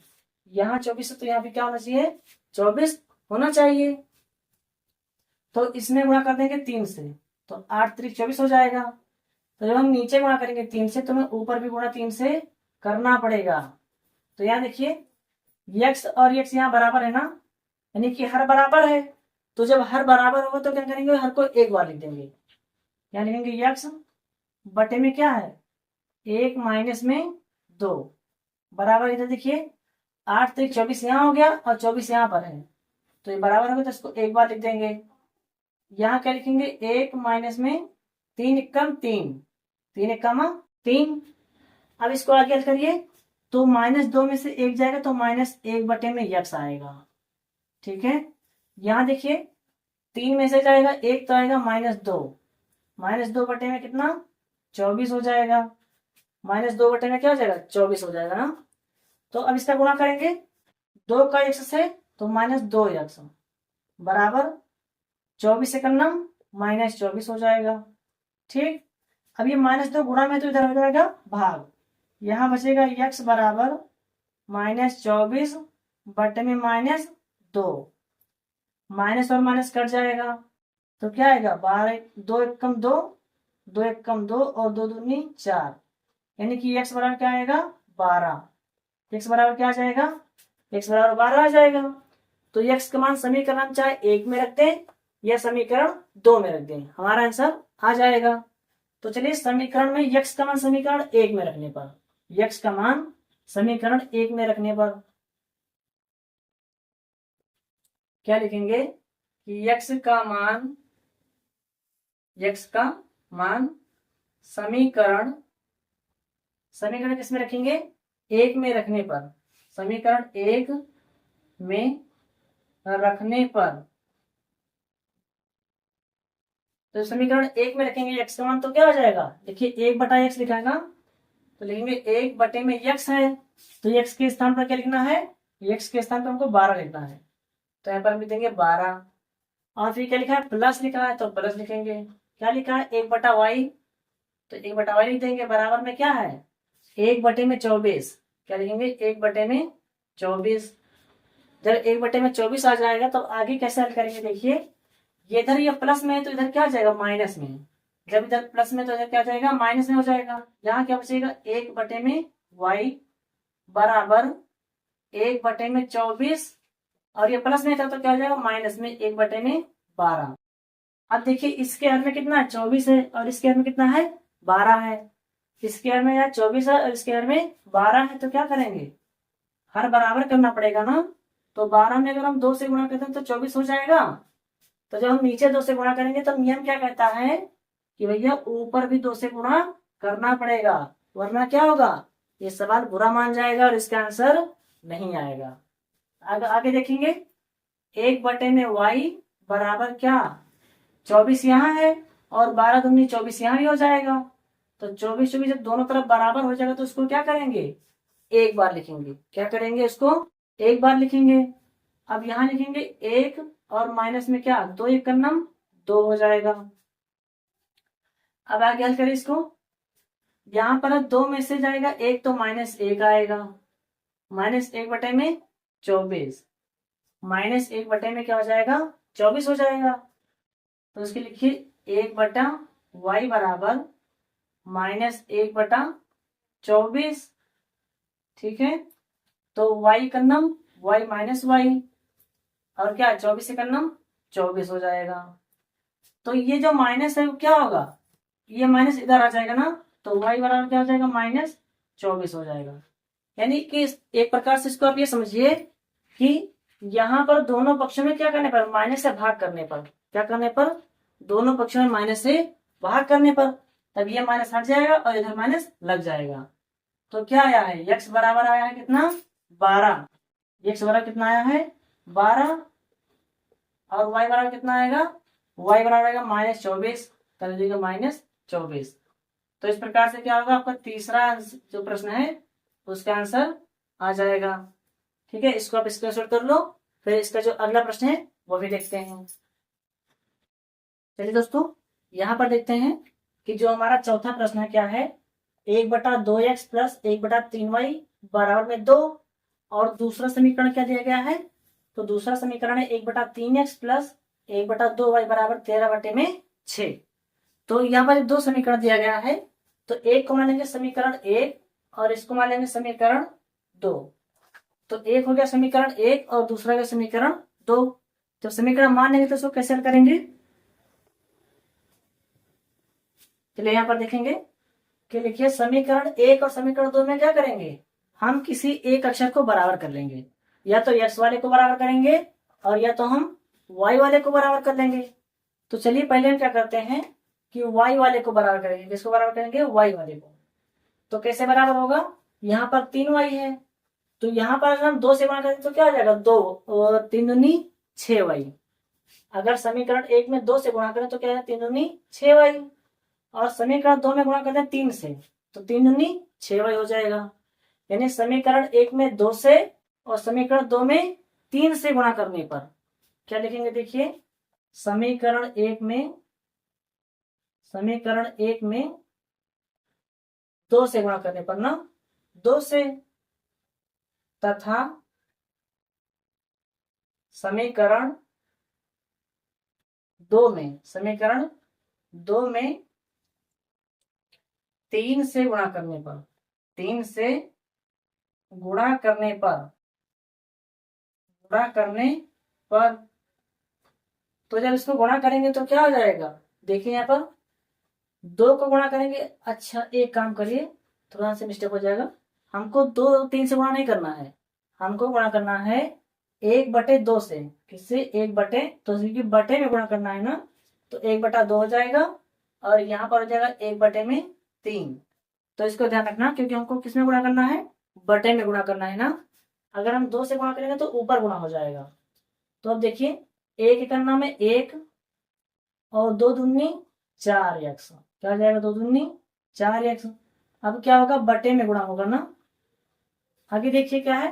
Speaker 1: यहाँ 24 है तो यहाँ भी क्या होना चाहिए 24 होना चाहिए। तो इसमें गुणा कर देंगे 3 से, तो 8 3 24 हो जाएगा। तो जब हम नीचे गुणा करेंगे 3 से तो हमें ऊपर भी गुणा 3 से करना पड़ेगा। तो यहाँ देखिए यक्स और यक्स यहाँ बराबर है ना, यानी कि हर बराबर है। तो जब हर बराबर होगा तो क्या करेंगे, हर को एक बार लिख देंगे। क्या लिखेंगे, यक्स बटे में क्या है, 1 माइनस में 2 बराबर, इधर देखिए 8 तो 24 यहाँ हो गया और 24 यहाँ पर है, तो ये बराबर होगा तो इसको एक बार लिख देंगे। यहाँ क्या लिखेंगे, 1 माइनस में 3 एकम 3, 3 एकम 3। अब इसको आगे हल करिए तो -2 में से 1 जाएगा तो -1 बटे में यक्स आएगा। ठीक है, यहाँ देखिए 3 में से जाएगा 1 तो आएगा -2, -2 बटे में कितना 24 हो जाएगा, -2 बटे में क्या हो जाएगा 24 हो जाएगा ना। तो अब इसका गुणा करेंगे 2 का यक्स से तो -2 यक्स बराबर 24 एकम -24 हो जाएगा। ठीक, अब ये -2 गुणा में तो इधर हो जाएगा भाग, यहाँ बचेगा यक्स बराबर -24 बटे में -2, माइनस और माइनस कट जाएगा तो क्या आएगा 12, 2 एकम 2, 2 एकम 2 और 2 दूनी 4, यानी कि x बराबर क्या आएगा 12। x बराबर क्या आ जाएगा, x बराबर 12 आ जाएगा। तो x का मान समीकरण चाहे 1 में रख दें या समीकरण 2 में रख दें, हमारा आंसर आ जाएगा। तो चलिए समीकरण में x का मान समीकरण 1 में रखने पर, x का मान समीकरण 1 में रखने पर क्या लिखेंगे कि x का मान समीकरण किसमें रखेंगे, 1 में रखने पर, समीकरण 1 में रखने पर। तो समीकरण 1 में रखेंगे x का मान तो क्या हो जाएगा, देखिए 1 बटा x लिखा है ना, तो लिखेंगे 1 बटे में x है, तो x के स्थान पर क्या लिखना है, x के स्थान पर हमको 12 लिखना है, तो यहाँ पर हम लिख देंगे 12। और फिर क्या लिखा है, प्लस लिखा है तो प्लस लिखेंगे, क्या लिखा है 1 बटा वाई, तो 1 बटा वाई लिख देंगे, बराबर में क्या है 1 बटे में 24, क्या लिखेंगे 1 बटे में 24। जब 1 बटे में 24 आ जाएगा तो आगे कैसे हल करेंगे, देखिए ये इधर ये प्लस में है तो इधर क्या आ जाएगा माइनस में, जब इधर प्लस में तो इधर क्या आ जाएगा माइनस में हो जाएगा। यहाँ क्या बचेगा 1 बटे में वाई बराबर 1 बटे में 24, और ये प्लस में था तो क्या हो जाएगा माइनस में 1 बटे में 12। अब देखिए इसके हर में कितना है 24 है और इसके हर में कितना है 12 है, इसके हर में यार 24 है और इसके हर में 12 है, तो क्या करेंगे हर बराबर करना पड़ेगा ना। तो 12 में अगर हम 2 से गुणा करते हैं तो 24 हो जाएगा, तो जब हम नीचे 2 से गुणा करेंगे तो नियम क्या कहता है कि भैया ऊपर भी 2 से गुणा करना पड़ेगा, वरना क्या होगा ये सवाल बुरा मान जाएगा और इसका आंसर नहीं आएगा। आगे देखेंगे 1 बटे में y बराबर क्या 24 यहाँ है और 12 दूनी 24 यहाँ भी हो जाएगा, तो 24 जब दोनों तरफ बराबर हो जाएगा तो उसको क्या करेंगे एक बार लिखेंगे, क्या करेंगे इसको एक बार लिखेंगे। अब यहाँ लिखेंगे 1 और माइनस में क्या 2 1 नम 2 हो जाएगा। अब आगे हल करें इसको, यहाँ पर 2 में से जाएगा 1 तो -1 आएगा, -1 बटे में 24, -1 बटे में क्या हो जाएगा 24 हो जाएगा। तो उसके लिखिए 1 बटा वाई बराबर -1 बटा 24। ठीक है, तो y का नम y माइनस वाई और क्या 24 से करना 24 हो जाएगा। तो ये जो माइनस है वो क्या होगा, ये माइनस इधर आ जाएगा ना, तो y बराबर क्या हो जाएगा -24 हो जाएगा। यानी कि एक प्रकार से इसको आप ये समझिए कि यहाँ पर दोनों पक्षों में क्या करने पर माइनस से भाग करने पर, क्या करने पर दोनों पक्षों में माइनस से भाग करने पर, तब ये माइनस हट जाएगा और इधर माइनस लग जाएगा। तो क्या आया है x बराबर आया है कितना 12, x बराबर कितना आया है 12 और y बराबर कितना आएगा y बराबर आएगा -24, कर दीजिएगा -24। तो इस प्रकार से क्या होगा आपका तीसरा जो प्रश्न है उसका आंसर आ जाएगा। ठीक है, इसको आप स्क्रीनशॉट कर लो, फिर इसका जो अगला प्रश्न है वो भी देखते हैं। चलिए दोस्तों यहाँ पर देखते हैं कि जो हमारा चौथा प्रश्न है क्या है 1 बटा 2x प्लस 1 बटा 3y बराबर में 2, और दूसरा समीकरण क्या दिया गया है, तो दूसरा समीकरण है 1 बटा 3x प्लस 1 बटा 2y बराबर 13 बटे में 6। तो यहाँ पर 2 समीकरण दिया गया है, तो एक को मान लेंगे समीकरण 1 और इसको मान लेंगे समीकरण 2। तो एक हो गया समीकरण 1 और दूसरा हो गया समीकरण 2। तो समीकरण मान लेंगे तो इसको कैसे हल करेंगे, चलिए यहाँ पर देखेंगे कि लिखिए समीकरण 1 और समीकरण 2 में क्या करेंगे, हम किसी एक अक्षर को बराबर कर लेंगे, या तो x वाले को बराबर करेंगे और या तो हम y वाले को बराबर कर लेंगे। तो चलिए पहले हम क्या करते हैं कि y वाले को बराबर करेंगे। किसको बराबर करेंगे, y वाले को। तो कैसे बराबर होगा, यहाँ पर 3y है, तो यहाँ पर अगर हम 2 से गुणा करें तो क्या हो जाएगा, 2 और 3 दूनी 6y। अगर समीकरण 1 में 2 से गुणा करें तो क्या है, 3 दूनी 6y, और समीकरण 2 में गुणा करते हैं 3 से, तो 3 दूनी 6y हो जाएगा। यानी समीकरण 1 में 2 से और समीकरण 2 में 3 से गुणा करने पर क्या लिखेंगे, देखिए समीकरण 1 में 2 से गुणा करने पर ना 2 से, तथा समीकरण 2 में 3 से गुणा करने पर, 3 से गुणा करने पर तो जब इसको गुणा करेंगे तो क्या हो जाएगा, देखिए यहाँ पर 2 को गुणा करेंगे। अच्छा एक काम करिए, थोड़ा सा मिस्टेक हो जाएगा, हमको 2 3 से गुणा नहीं करना है, हमको गुणा करना है 1/2 से। किससे, 1/2 से, क्योंकि बटे में गुणा करना है ना, तो 1/2 हो जाएगा और यहाँ पर हो जाएगा 1/3। तो इसको ध्यान रखना, क्योंकि हमको किस में गुणा करना है, बटे में गुणा करना है ना। अगर हम 2 से गुणा करेंगे तो ऊपर गुणा हो जाएगा। तो अब देखिए 1 करना में 1 और 2 दूनी 4x, क्या हो जाएगा, 2 दूनी 4x। अब क्या होगा, बटे में गुणा होगा ना। आगे देखिए क्या है,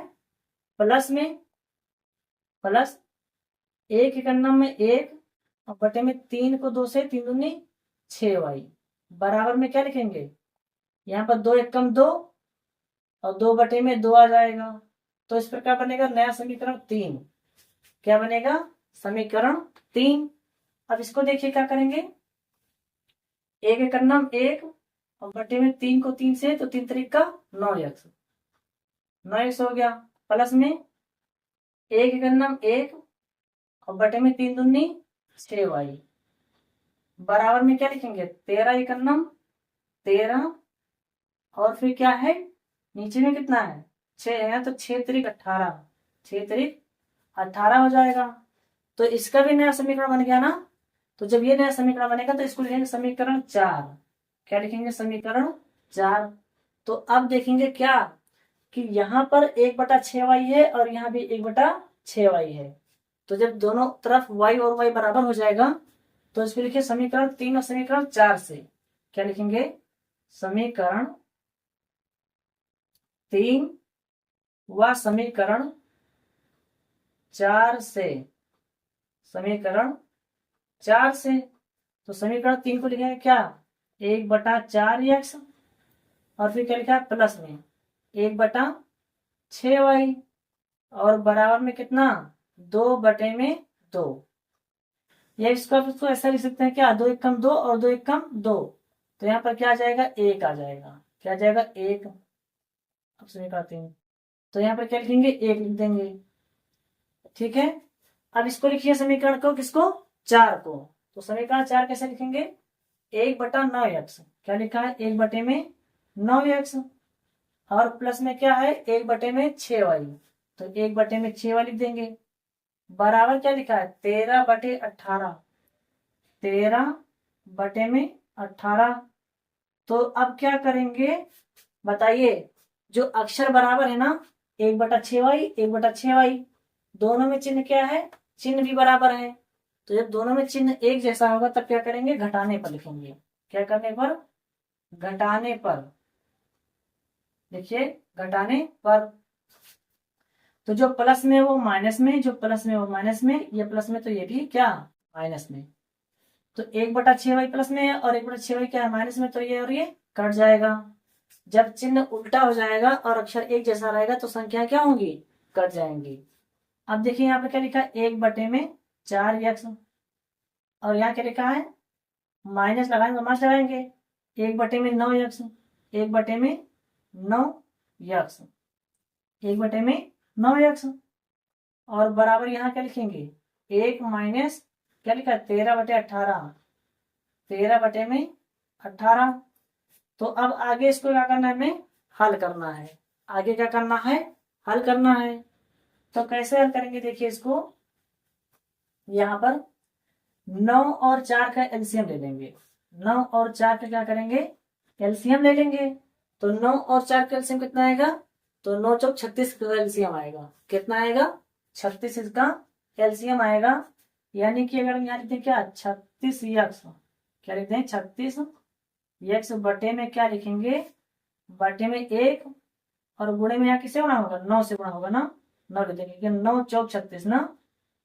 Speaker 1: प्लस 1 करना में 1 और बटे में 3 को 2 से, 3 दूनी 6y, बराबर में क्या लिखेंगे, यहाँ पर 2 1 2 और 2/2 आ जाएगा। तो इस प्रकार बनेगा नया समीकरण 3। क्या बनेगा, समीकरण 3। अब इसको देखिए क्या करेंगे, 1 करना 1 और बटे में 3 को 3 से, तो 3 3 का 9x हो गया। प्लस में 1 करना 1 और बटे में 3 दूनी 6y, बराबर में क्या लिखेंगे, 13 करना 13 और फिर क्या है, नीचे में कितना है 6 है, तो 6 3 18, 6 3 18 हो जाएगा। तो इसका भी नया समीकरण बन गया ना। तो जब ये नया समीकरण बनेगा तो इसको लिखेंगे समीकरण 4। क्या लिखेंगे, समीकरण 4। तो अब देखेंगे क्या कि यहाँ पर 1/6y है और यहाँ भी 1/6y है। तो जब दोनों तरफ y और y बराबर हो जाएगा तो इसको लिखिए समीकरण 3 और समीकरण 4 से। क्या लिखेंगे, समीकरण 3 व समीकरण 4 से, समीकरण 4 से। तो समीकरण 3 को लिखेंगे क्या, 1/4x और फिर क्या लिखा है प्लस में 1/6y और बराबर में कितना, 2/2। या इसको आप इसको ऐसा लिख सकते हैं क्या, 2 1 2 और 2 1 2। तो यहाँ पर क्या आ जाएगा, 1 आ जाएगा। क्या आ जाएगा, 1। अब समीकरण 3, तो यहाँ पर क्या लिखेंगे, 1 लिख देंगे। ठीक है, अब इसको लिखिए समीकरण को, किसको, 4 को। तो समीकरण 4 कैसे लिखेंगे, 1/9x। क्या लिखा है, 1/9x और प्लस में क्या है, 1/6y। तो 1/6y लिख देंगे। बराबर क्या लिखा है, 13/18, 13/18। तो अब क्या करेंगे बताइए, जो अक्षर बराबर है ना, 1/6y 1/6y, दोनों में चिन्ह क्या है, चिन्ह भी बराबर है। तो जब दोनों में चिन्ह एक जैसा होगा तब क्या करेंगे, घटाने पर लिखेंगे। क्या करने पर, घटाने पर। देखिए घटाने पर, तो जो प्लस में वो माइनस में, जो प्लस में वो माइनस में, ये प्लस में तो ये भी क्या, माइनस में। तो 1/6y प्लस में है और 1/6y क्या है, माइनस में, तो ये और ये कट जाएगा। जब चिन्ह उल्टा हो जाएगा और अक्षर एक जैसा रहेगा तो संख्या क्या होंगी, कट जाएंगी। अब देखिए यहाँ पे क्या लिखा है, 1/4x और यहाँ क्या लिखा है, माइनस लगाएंगे, माइनस लगाएंगे, 1/9x, 1/9x, 1/9 9x, और बराबर यहाँ क्या लिखेंगे 1 माइनस क्या लिखा 13/18, 13/18। तो अब आगे इसको क्या करना है, हमें हल करना है। आगे क्या करना है, हल करना है। तो कैसे हल करेंगे, देखिए इसको यहाँ पर 9 और 4 का एलसीएम ले लेंगे। 9 और 4 का क्या करेंगे, एलसीएम ले लेंगे। तो 9 और 4 का एलसीएम कितना आएगा, तो 9 चौक 36 का एलसीएम आएगा। कितना आएगा, 36 इसका एलसीएम आएगा। यानी कि अगर हम यहाँ लिखते हैं क्या 36x, क्या लिखते हैं 36x बटे में क्या लिखेंगे, बटे में 1, और गुणे में यहाँ किससे गुणा होगा 9 से गुणा होगा ना, 9 लिख देंगे 9 चौक 36 ना,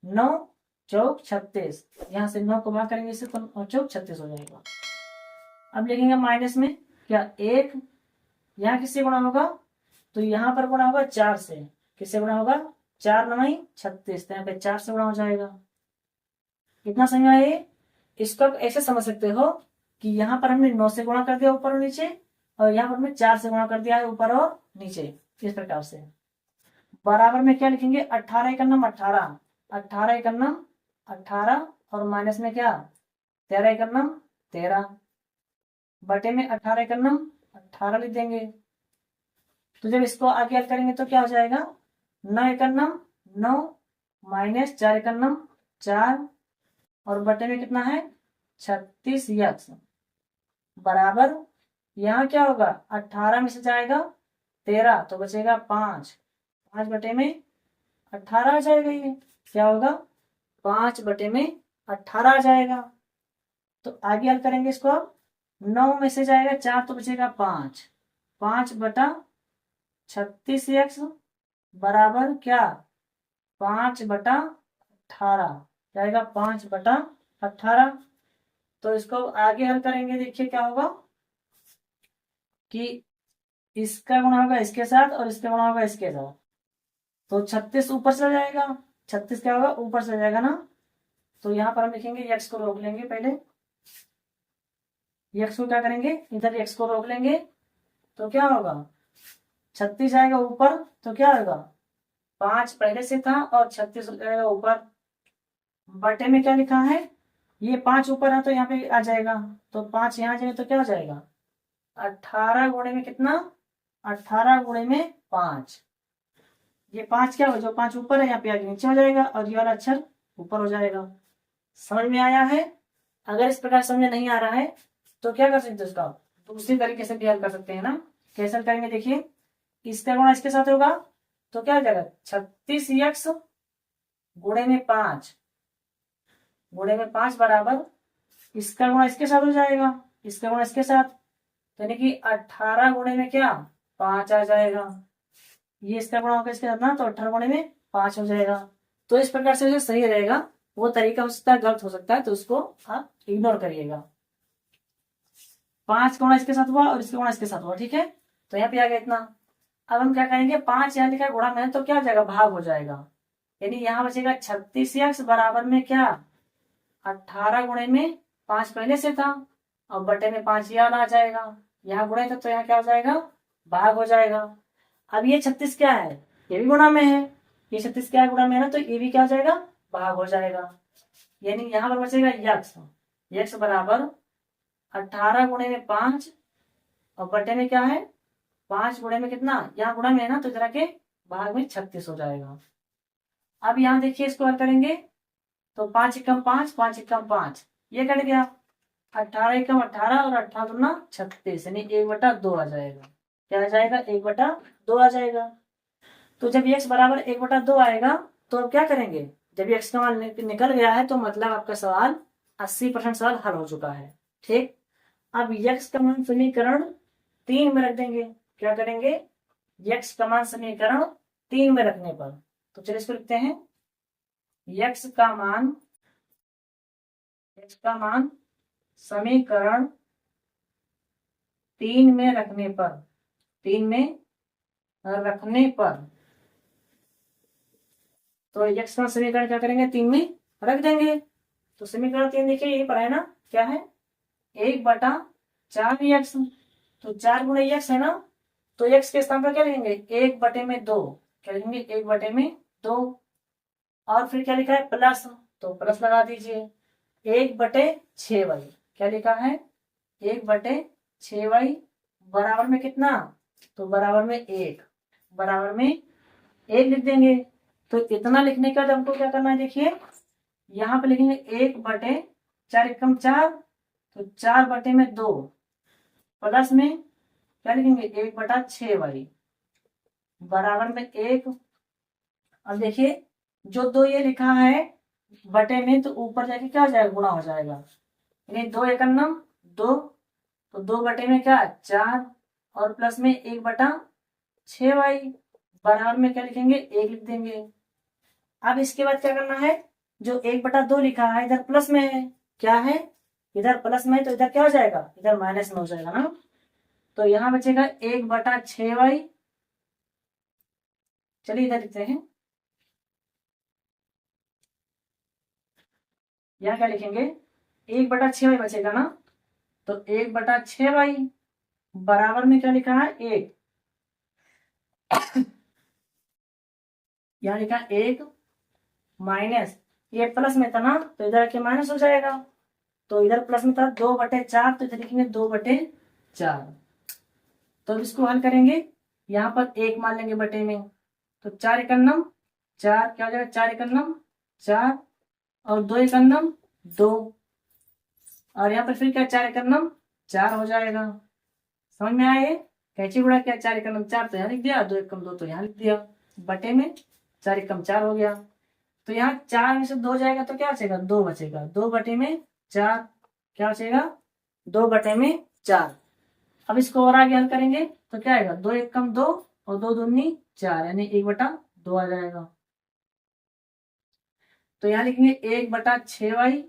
Speaker 1: 9 चौक 36, यहाँ से 9 को भाग करेंगे इससे तो 9 चौक 36 हो जाएगा। अब लिखेंगे माइनस में क्या 1, यहाँ किससे गुणा होगा, तो यहाँ पर गुणा होगा 4 से। किससे गुणा होगा 4 9 36, तो यहाँ पे 4 से गुणा हो जाएगा। कितना समझ आया ये। इसको आप ऐसे समझ सकते हो कि यहाँ पर हमने 9 से गुणा कर दिया ऊपर और नीचे, और यहाँ पर हमने 4 से गुणा कर दिया है ऊपर और नीचे, इस प्रकार से। बराबर में क्या लिखेंगे 18 का नम 18, 18 का नम 18, और माइनस में क्या 13 का नम 13, बटे में 18 का नम 18 लिख देंगे। तो जब इसको आगे हल करेंगे तो क्या हो जाएगा 9 का नम 9 माइनस 4 का नम 4, और बटे में कितना है 36x, बराबर यहाँ क्या होगा 18 में से जाएगा 13 तो बचेगा 5, 5 बटे में 18 आ जाएगा। ये क्या होगा 5 बटे में 18 आ जाएगा। तो आगे हल करेंगे इसको, 9 में से जाएगा 4 तो बचेगा 5, 5 बटा 36x बराबर क्या 5 बटा 18 जाएगा 5 बटा 18। तो इसको आगे हल करेंगे, देखिए क्या होगा कि इसका गुणा होगा इसके साथ और इसका गुणा होगा इसके साथ, तो 36 ऊपर चला जाएगा, 36 क्या होगा ऊपर चला जाएगा ना। तो यहाँ पर हम लिखेंगे x को रोक लेंगे, पहले x को क्या करेंगे इधर x को रोक लेंगे, तो क्या होगा 36 आएगा ऊपर, तो क्या होगा 5 पहले से था और 36 आएगा ऊपर, बटे में क्या लिखा है ये 5 ऊपर है तो यहाँ पे आ जाएगा, तो 5 यहाँ जाएगा तो क्या हो जाएगा 18 गुणे में कितना 18 गुणे में 5, ये 5 क्या हो जो 5 ऊपर है यहाँ पे आगे नीचे हो जाएगा, और ये वाला अक्षर ऊपर हो जाएगा। समझ में आया है। अगर इस प्रकार समझ नहीं आ रहा है तो क्या कर सकते हैं, उसका दूसरी तरीके से भी हल कर सकते हैं ना। कैसे हल करेंगे, देखिए इसका गुणा इसके साथ होगा तो क्या हो जाएगा 36x गुणे में 5, गुणे में 5 बराबर इसका गुणा इसके साथ हो जाएगा, इसका गुणा इसके साथ, तो यानी कि 18 गुणे में क्या 5 आ जाएगा। ये इसका गुणा होगा इसके साथ ना, तो 18 गुणे में 5 हो जाएगा। तो इस प्रकार से जो सही रहेगा, वो तरीका हो सकता है गलत हो सकता है, तो उसको आप इग्नोर करिएगा। 5 गुणा इसके साथ हुआ और इसका गुणा इसके साथ हुआ, ठीक है, तो यहाँ पे आ गया इतना। अब हम क्या करेंगे 5 यहाँ लिखा गुणा में तो क्या हो जाएगा भाग हो जाएगा, यानी यहाँ बचेगा 36x बराबर में क्या 18 गुणे में 5 पहले से था, और बटे में 5 यहाँ आ जाएगा, यहाँ गुणे था तो यहाँ क्या हो जाएगा भाग हो जाएगा। अब ये 36 क्या है ये भी गुणा में है, ये 36 क्या है गुणा में है ना, तो ये भी क्या हो जाएगा भाग हो जाएगा। यानी यहाँ पर बचेगा x बराबर 18 गुणे में 5, और बटे में क्या है 5 गुणे में कितना, यहाँ गुणा में है ना तो जरा के भाग में 36 हो जाएगा। अब यहाँ देखिए इसको हल करेंगे तो 5 एकम 5, 5 एकम 5, ये कट गया, 18 एकम 18 और 18 दूना 36, यानी 1/2 आ जाएगा। क्या आ जाएगा 1/2 आ जाएगा। तो जब x बराबर 1/2 आएगा तो अब क्या करेंगे, जब x का मान निकल गया है तो मतलब आपका सवाल 80% सवाल हल हो चुका है। ठीक, अब x का मान समीकरण 3 में रख देंगे। क्या करेंगे x का मान समीकरण 3 में रखने पर, तो चलिए इसको लिखते हैं x का मान समीकरण 3 में रखने पर, 3 में रखने पर, तो x का समीकरण क्या करेंगे 3 में रख देंगे। तो समीकरण 3 देखिए यही पर है ना, क्या है 1/4x, तो 4 गुणे x है ना, तो x के स्थान पर क्या लिखेंगे 1/2, क्या लिखेंगे 1/2 और फिर क्या लिखा है प्लस, तो प्लस लगा दीजिए 1/6y। क्या लिखा है 1/6y बराबर में कितना, तो बराबर में 1, बराबर में 1 लिख देंगे। तो इतना लिखने के बाद हमको क्या करना है, देखिए यहाँ पे लिखेंगे 1/4 एकम 4, तो 4/2 प्लस में क्या लिखेंगे 1/6y बराबर में 1। अब देखिए जो 2 ये लिखा है बटे में, तो ऊपर जाके क्या हो जाएगा, गुणा हो जाएगा, यानी 2 एकम 2, तो 2 में क्या 4 और प्लस में 1/6y बराबर में क्या लिखेंगे 1 लिख देंगे। अब इसके बाद क्या करना है, जो 1/2 लिखा है इधर प्लस में है, क्या है इधर प्लस में है, तो इधर क्या हो जाएगा, इधर माइनस में हो जाएगा ना, तो यहां बचेगा 1/6y। चलिए इधर लिखते हैं, यहाँ क्या लिखेंगे 1/6y बचेगा ना, तो 1/6y बराबर में क्या लिखा है 1, यहाँ लिखा 1 माइनस, ये प्लस में था ना तो इधर आके माइनस हो जाएगा, तो इधर प्लस में था 2/4, तो इधर लिखेंगे 2/4। तो इसको हल करेंगे, यहाँ पर 1 मान लेंगे बटे में, तो 4 एकम 4, क्या हो जाएगा 4 एकम 4 और 2 एकम 2, और यहाँ पर फिर क्या 4 एकम 4 हो जाएगा। समझ में आया, ये कैची गुणा क्या 4 एकम 4 तो यहाँ लिख दिया, 2 एकम 2 तो यहाँ लिख दिया, बटे में 4 एकम 4 हो गया। तो यहाँ 4 में से 2 जाएगा तो क्या बचेगा 2 बचेगा, 2/4 क्या बचेगा 2/4। अब इसको और आगे हल करेंगे तो क्या आएगा 2 एकम 2 और 2 दूनी 4, यानी 1/2 आ जाएगा। तो यहाँ लिखेंगे 1/6y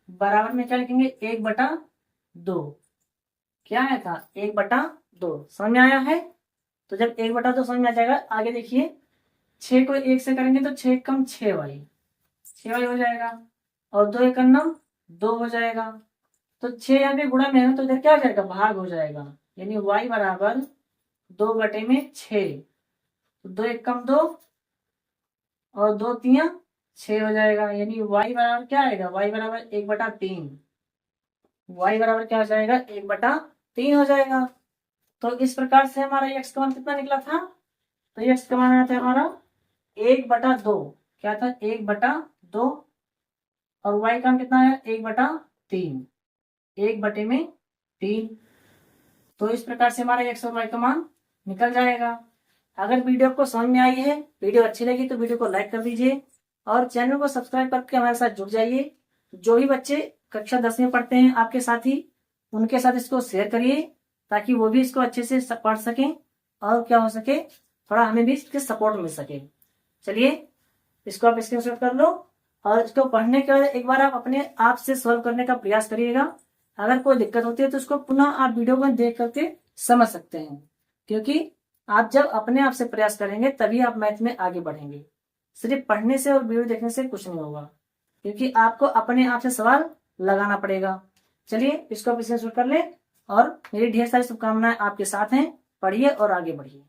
Speaker 1: बराबर में क्या लिखेंगे 1/2, क्या आया था 1/2। समझ में आया है, तो जब 1/2 समझ में आ जाएगा, आगे देखिए 6 को 1 से करेंगे तो 6 एकम 6y, 6y हो जाएगा, और 2 एकम 2 हो जाएगा, तो 6 यहाँ पे गुणा में है तो इधर क्या हो जाएगा भाग हो जाएगा, यानी y बराबर 2/6, 2 एकम 2 और 2 तिया 6 हो जाएगा, यानी y बराबर क्या आएगा, y बराबर 1/3, y बराबर क्या हो जाएगा 1/3 हो जाएगा। तो इस प्रकार से हमारा x का मान कितना निकला था, तो x का मान आया था हमारा 1/2, क्या था 1/2, और y का मान कितना है 1/3, 1/3। तो इस प्रकार से हमारा x और y का मान निकल जाएगा। अगर वीडियो को समझ में आई है, वीडियो अच्छी लगी तो वीडियो को लाइक कर दीजिए और चैनल को सब्सक्राइब करके हमारे साथ जुड़ जाइए। जो भी बच्चे कक्षा 10 में पढ़ते हैं आपके साथी, उनके साथ इसको शेयर करिए ताकि वो भी इसको अच्छे से पढ़ सकें और क्या हो सके थोड़ा हमें भी इसके सपोर्ट मिल सके। चलिए इसको आप स्क्रीनशॉट कर लो और इसको पढ़ने के बाद एक बार आप अपने आप से सॉल्व करने का प्रयास करिएगा। अगर कोई दिक्कत होती है तो उसको पुनः आप वीडियो में देख करके समझ सकते हैं, क्योंकि आप जब अपने आप से प्रयास करेंगे तभी आप मैथ में आगे बढ़ेंगे। सिर्फ पढ़ने से और वीडियो देखने से कुछ नहीं होगा, क्योंकि आपको अपने आप से सवाल लगाना पड़ेगा। चलिए इसको आप स्क्रीनशॉट कर ले और मेरी ढेर सारी शुभकामनाएं आपके साथ हैं। पढ़िए और आगे बढ़िए।